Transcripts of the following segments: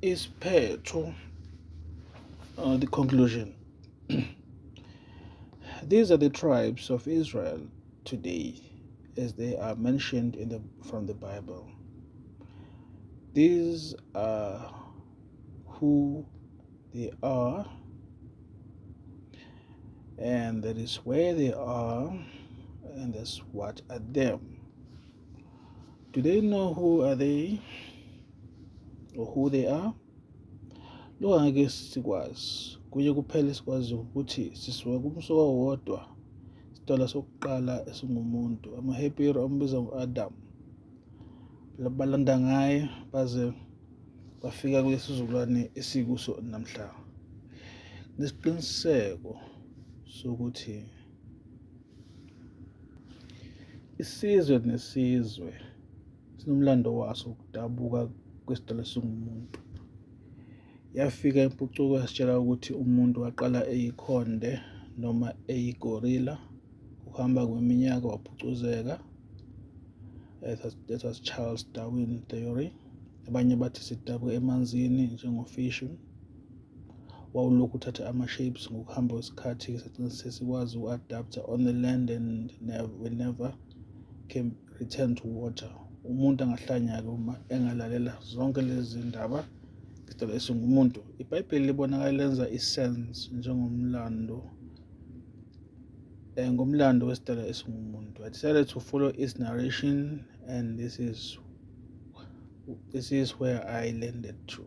Isiphetho, the conclusion. These are the tribes of Israel today, as they are mentioned from the Bible. These are who they are, and that is where they are, and that's what are them. Do they know who are they or who they are? Lokho angeke sikwazi. Kunye kuphela esikwazi ukuthi sisuka kumsuka wodwa, isitala sokuqala esingumuntu. AmaHebheru ambiza ngo-Adam. Balanda ngaye baze bafika kulesi sizukulwane esikuso namhla. Nesiqiniseko sokuthi isizwe nesizwe sinomlando waso ukudabuka kwesidala singumuntu. Yafika impucuko yasitshela ukuthi umuntu waqala eyikhonde noma eyigorilla, ukuhamba kweminyaka waphucuzeka. That was Charles Darwin theory. Abanye bathi sidabuke emanzini njengofishing. Wawulokhu uthatha ama-shapes ngokuhamba kwesikhathi sagcina sesikwazi uku-adapta on the land and we never can return to water. Umuntu angahlanya-ke uma engalalela zonke lezi ndaba ngesidala esingumuntu. IBhayibheli libonakala lenza i-sense ngomlando wesidala esingumuntu. I decided to follow its narration, and this is where I landed to.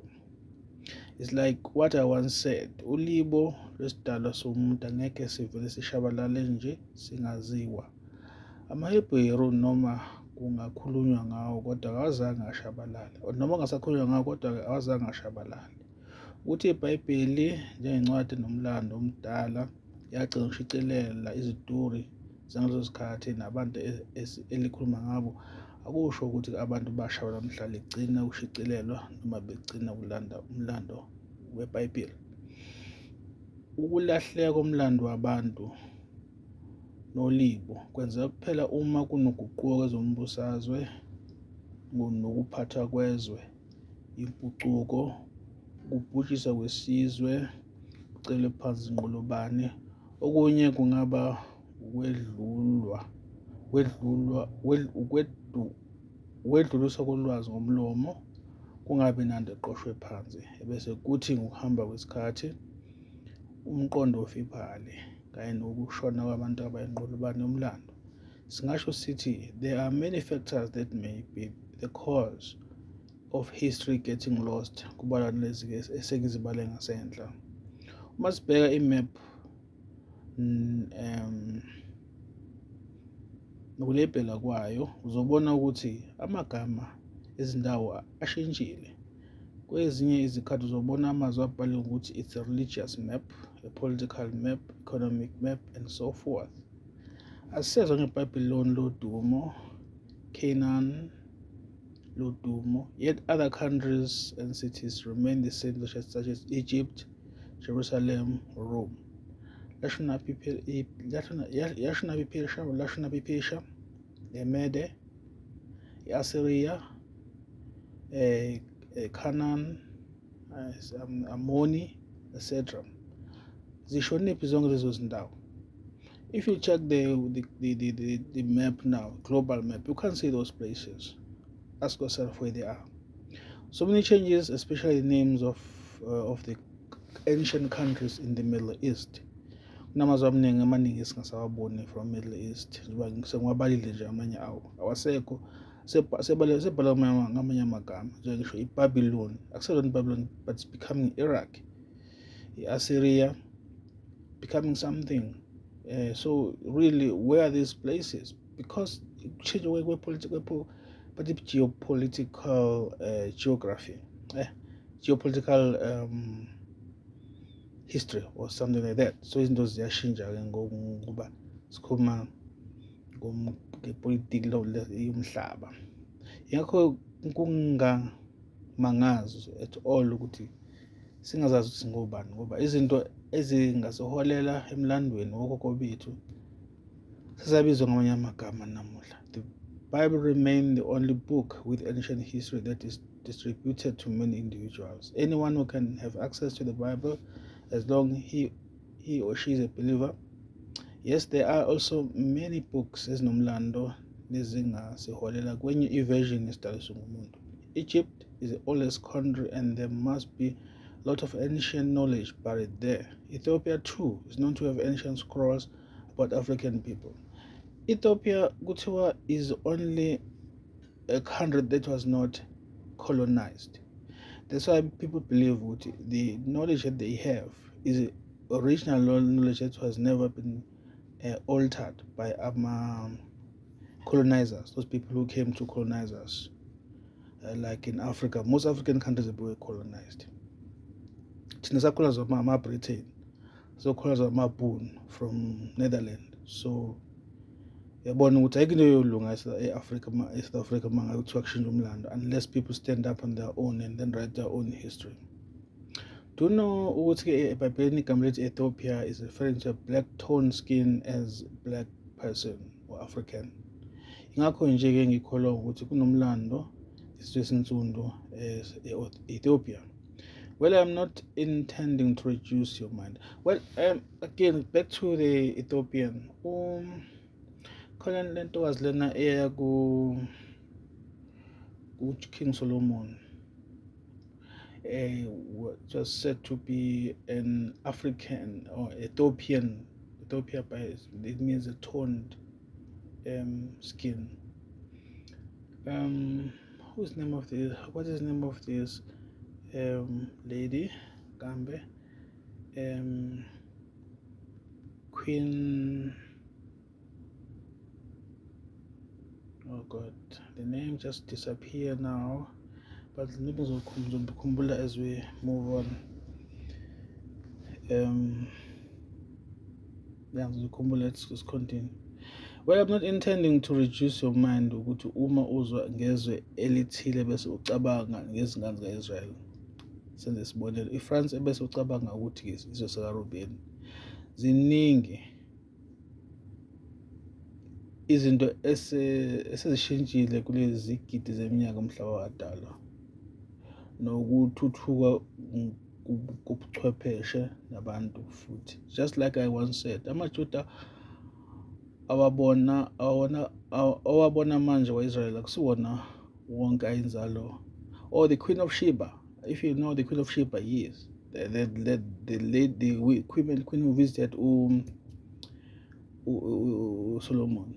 It's like what I once said, ulibo lwesidalwa somuntu angeke sivele sishabalale nje singaziwa. AmaHebheru noma kungakhulunywa ngawo kodwa awazange ashabalale, noma kungasakhulunywa ngawo kodwa awazange ashabalale. Ukuthi iBhayibheli njengencwadi nomlando omdala yagcina ukushicilela izituri zangaleso sikhathi nabantu elikhuluma ngabo, akusho ukuthi abantu bashabalala mhla ligcina ukushicilelwa noma begcina ukulanda umlando weBhayibheli. Ukulahleka komlando wabantu nolibo kwenzeka kuphela uma kunoguquko kwezombusazwe, nokuphathwa kwezwe, impucuko, ukubhujiswa kwesizwe, ucele phansi inqolobane. Okunye kungaba ukwedluliswa kolwazi ngomlomo, kungabi nanto eqoshwe phansi, ebese kuthi ngokuhamba kwesikhathi umqondo ofiphale kanye nokushona kwabantu abayinqolobane yomlando. Singasho sithi there are many factors that may be the cause of history getting lost, kubalwa nalezi esengizibale ngasenhla. Uma sibheka imap nokulebhela kwayo, uzobona ukuthi amagama ezindawo ashintshile. Kwezinye izikhathi uzobona amazwi abhaliwe ukuthi it's a religious map, a political map, economic map, and so forth. Asisezwa ngeBhabhiloni lodumo, Canaan lodumo, yet other countries and cities remain the same, such as Egypt, Jerusalem, Rome. Lashonapi Persia, Mede, Assyria, Canaan, Ammoni, etc. Zishonephi zonke lezo zindawo? If you check the map now, global map, you can't see those places. Ask yourself where they are. So many changes, especially the names of the ancient countries in the Middle East. Kunamazwi amaningi esingasawaboni from Middle East. Sengiwabalile nje amanye awo awasekho, sebhala ngamanye amagama njengisho iBabylon, akuselona iBabylon, but it's becoming Iraq. Assyria becoming something. So really, where are these places? Because change away geopolitical geography, geopolitical history or something like that. So izinto ziyashintsha-ke ngokuba sikhuluma ngepolitiki yomhlaba. Yingakho kungamangazi at all ukuthi singazazi ukuthi singobani, ngoba izinto ezingasiholela emlandweni wokhokho bethu sisabizwa ngamanye amagama namuhla. The Bible remains the only book with ancient history that is distributed to many individuals. Anyone who can have access to the Bible, as long he or she is a believer. Yes, there are also many books ezinomlando nezingasiholela kwenye i-version esidaliswe ngumuntu. Egypt is the oldest country and there must be a lot of ancient knowledge buried there. Ethiopia too is known to have ancient scrolls about African people. Ethiopia kuthiwa is only a country that was not colonized. That's why people believe the knowledge that they have is original knowledge that has never been altered by colonizers, those people who came to colonize us. Like in Africa, most African countries were colonized. Thina sakhula ama-Britain, sokhula ama-Boon from Netherlands. So yabona ukuthi ayikho into yolunga eSouth Africa mangabe kuthiwa kushintsha umlando, unless people stand up on their own and then write their own history. Do you know ukuthi ebhayibhelini igama lethi Ethiopia is referring to a black tone skin as black person or African? Ingakho nje-ke ngikholwa ukuthi kunomlando isizwe esinsundu Ethiopia. Well, I'm not intending to reduce your mind. Well, again, back to the Ethiopian. Khona lento wazilena eya King Solomon. Was said to be an African or Ethiopian. Ethiopia, it means a toned skin. Who's name of this? What is the name of this lady? Gambe. Queen. Oh God, the name just disappeared now. But as we move on. Let's continue. Well, I'm not intending to reduce your mind ukuthi uma uzwa ngezwe elithile bese ucabanga ngezingane zika-Israel. Senze isibonelo, iFrance ebese ucabanga ukuthi izwe sikaRubeni. Ziningi izinto esezishintshile kulezi zigidi zeminyaka umhlaba wadalwa. Nokuthuthuka kubuchwepheshe nabantu futhi. Just like I once said, amaJuda awabona manje wa-Israel akusiwona wonke ayinzalo. Or the Queen of Sheba, if you know the Queen of Sheba, yes, the queen who visited Solomon.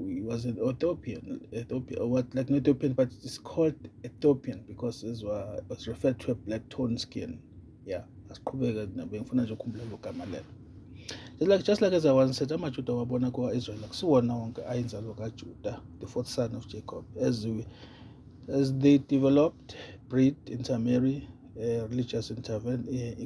He was an Ethiopian, not Ethiopian, but it's called Ethiopian because it was referred to a black tone skin. Yeah, just like as I once said, amaJuda wabona kwa-Israel akusiwona wonke ayinzalo kaJuda, the fourth son of Jacob. As they developed, breed, intermarry, religious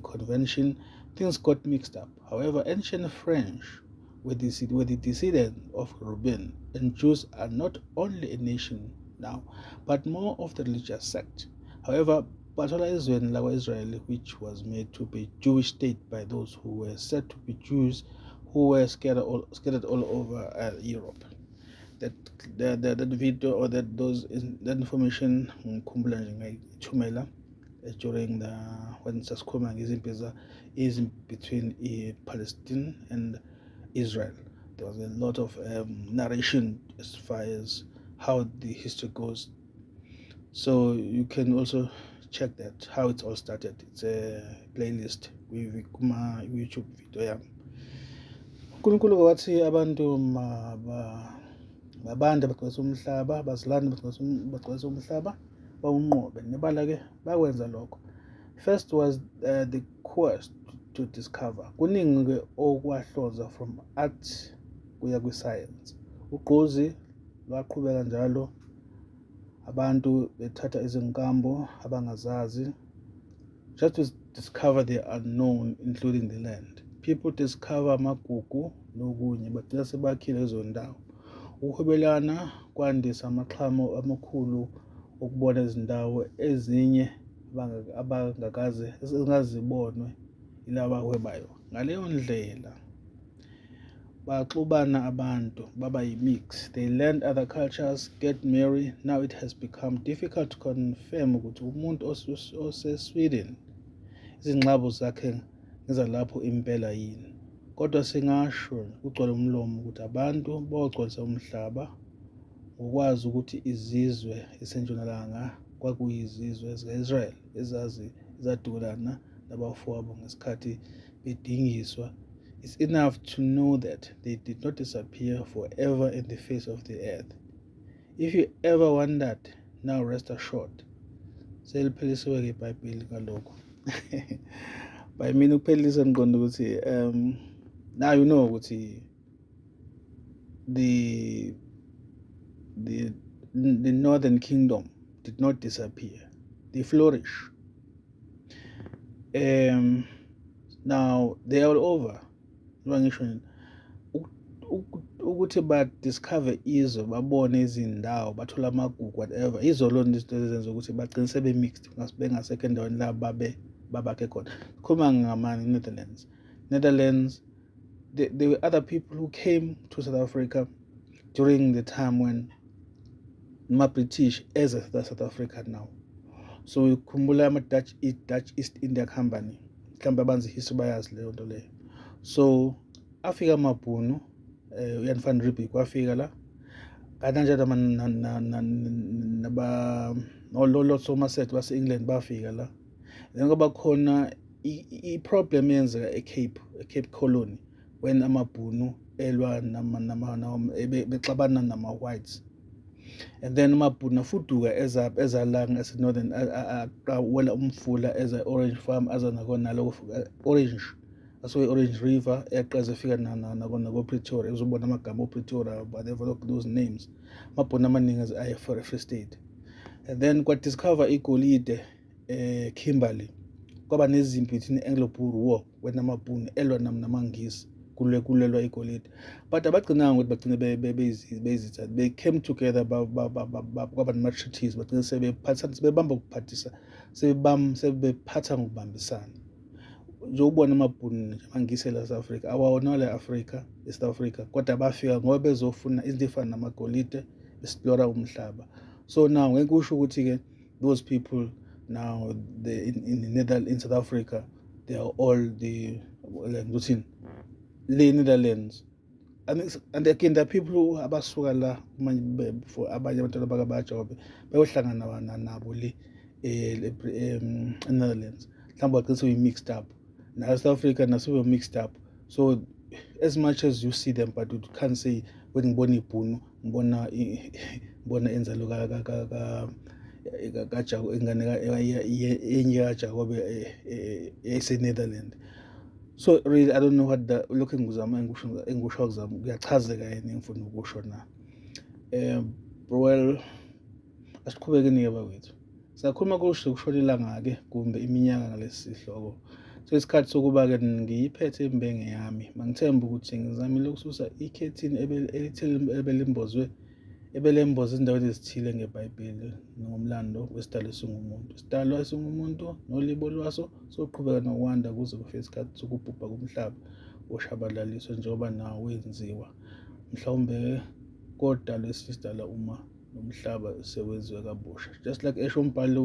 convention, things got mixed up. However, ancient French were the descendants of Reuben, and Jews are not only a nation now, but more of the religious sect. However, Bathola ezweni lakwa-Israel, which was made to be Jewish state by those who were said to be Jews, who were scattered all over Europe. That video or that information ngikhumbula nje ngayithumela during when sasikhuluma ngezimpi is between Palestine and Israel. There was a lot of narration as far as how the history goes. So you can also check that, how it all started. It's a playlist kuma YouTube video yami. uNkulunkulu wathi abantu mabande bagcwalisa umhlaba, bazilande bagcwalisa umhlaba, bawunqobe. Nebala-ke bakwenza lokho. First was the quest to discover. Kuningi-ke okwahloza from art kuya kwi-science. Ugqozi lwaqhubeka njalo, abantu bethatha izinkambo abangazazi just to discover the unknown, including the land. People discover amagugu nokunye, bagcina sebakhile lezo ndawo. Ukuhwebelana kwandisa amaxhamo amakhulu ukubona izindawo ezinye ezingazibonwe yilaba abahwebayo. Ngaleyo ndlela baxubana abantu baba yi-mix. They learned other cultures, get married. Now it has become difficult to confirm ukuthi umuntu ose-Sweden izingxabo zakhe ngezalapho impela yini. Kodwa singasho kugcwele umlomo ukuthi abantu bawugcwalisa umhlaba ngokwazi ukuthi izizwe esentshonalanga kwakuyizizwe zika-Israel ezadukelana nabafowabo ngesikhathi bedingiswa. It's enough to know that they did not disappear forever in the face of the earth. If you ever wondered, now rest assured. Seliphelisiwe-ke iBhayibheli ngalokho. By mina ukuphelisa ngiqonda ukuthi now you know ukuthi the northern kingdom did not disappear. They flourish. Now they are all over. Ukuthi ba-discover izwe babone izindawo bathola amagugu whatever izolona izinto ezenza ukuthi bagcine sebe-mixed bengasekho endaweni la babakhe khona. Khuluma ngama-Netherlands. There were other people who came to South Africa during the time when British as South Africa now. So khumbula ama-Dutch East India Company mhlawumbe abanzi history bayazi leyo nto leyo. So afika amabhunu uYan van Riebeeck wafika la kananje naba Somerset base-England bafika la. Then kwaba khona i-problem yenzeka eCape Colony when amabhunu elwa bexabana nama-whites. And then amabhunu afuduka ezalanga ase-northern awela umfula eza-Orange Farm azanakona naloko Orange Orange River eqeza efika nakona ko-Pretoria uzobona amagama o-Pretoria whatever those names amabhunu amaningi aye-Free State. And then kwadiscover igolide Kimberley kwaba nezimpi between Anglo-Boer War when amabhunu elwa namangisi kulelwa igolide, but abagcinanga ukuthi bagcine bezitha. They came together kwaba nama-treaties bagcine sebebamba ukuphathisa sebephatha ngokubambisana. Nje ubona amabhunu amangisi la South Africa awawona la Africa eSouth Africa kodwa bafika ngoba bezofuna izinto efana namagolide explore umhlaba. So now ngeke usho ukuthi ke those people now in South Africa they are all the Netherlands. And again, there are people who abasuka la for abanye abantwana bakaBajobe bayohlangana nabo le Netherlands. Mhlawumbe bagcine we-mixed up. Now South Africa naso we-mixed up. So as much as you see them, but you can't say when ngibona ibhunu ngibona enzalo kaJakobe ingane kaJakobe ese-Netherlands. So really I don't know what the lokho engizama engusho kuzama kuyachazeka yini engifuna ukusho na. Well asiqhubekeni bawethu. Sakhuluma kushona ilanga ke kumbe iminyaka ngalesi sihloko. So isikhathi sokuba ke ngiyiphethe imbenge yami. Mangithemba ukuthi ngizamile ukususa ikhethini ebelimbozwe ebelemboza indawo ezithile ngeBhayibheli ngomlando wesidalwa esingumuntu. Isidalwa esingumuntu nolibo lwaso soqhubeka nokwanda kuze kufike isikhathi sokubhubha komhlaba oshabalaliswa njengoba nawo wenziwa. Mhlawumbe kodwa lesidalwa uma nomhlaba sewenziwe kabusha. Just like esho umbhali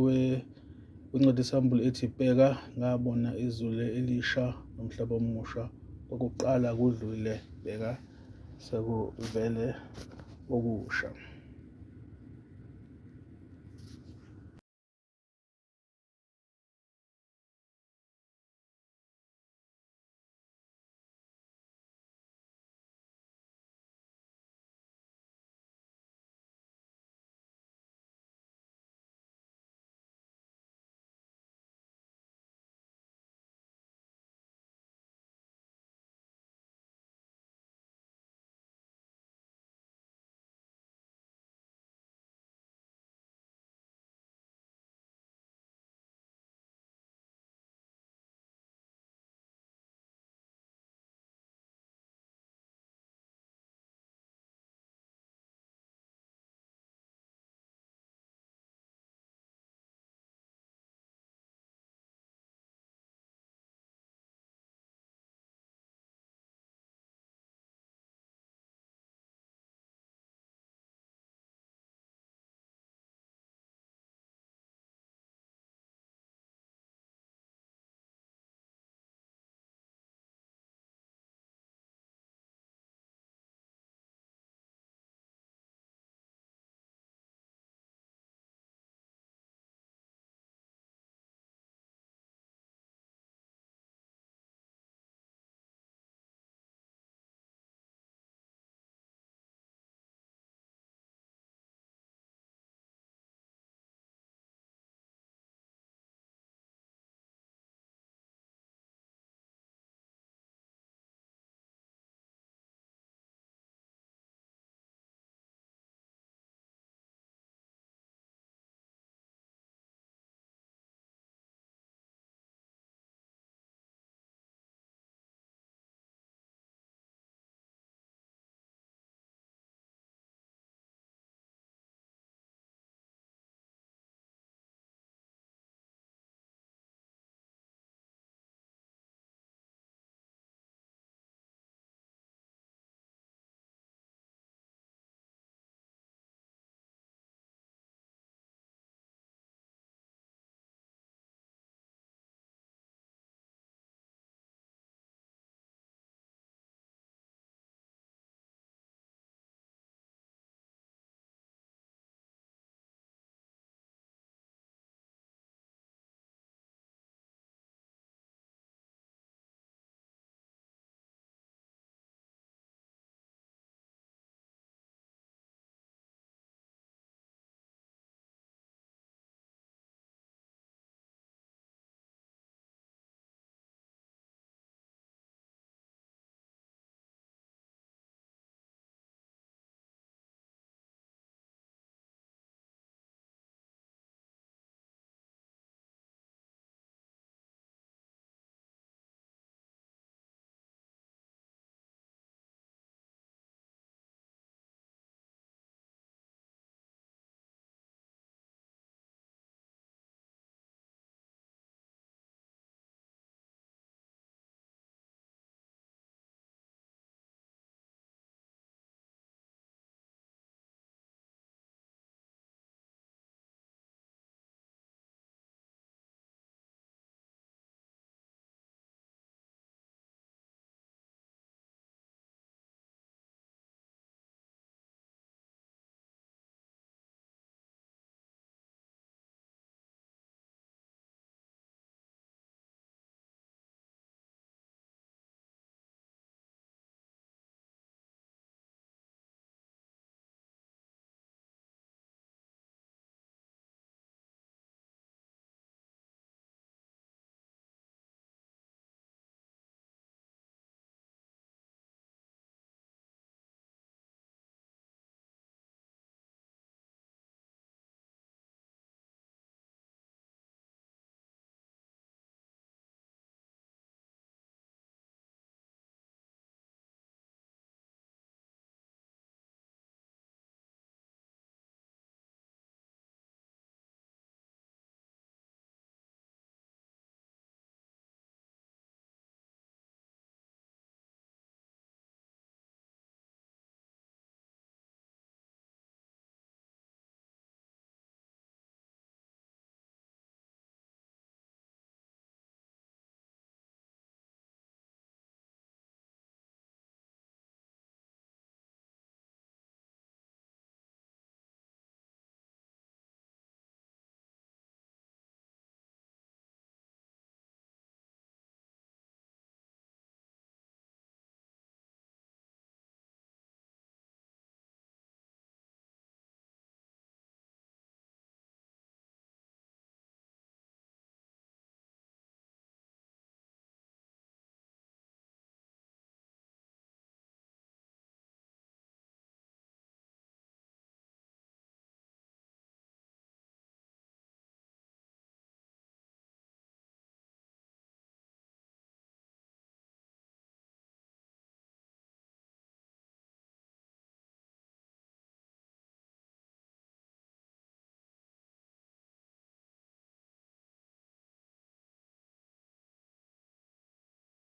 wencwadi isambulo ethi bheka ngabona izulu elisha nomhlaba omusha okokuqala kudlule bheka sekuvele okusha.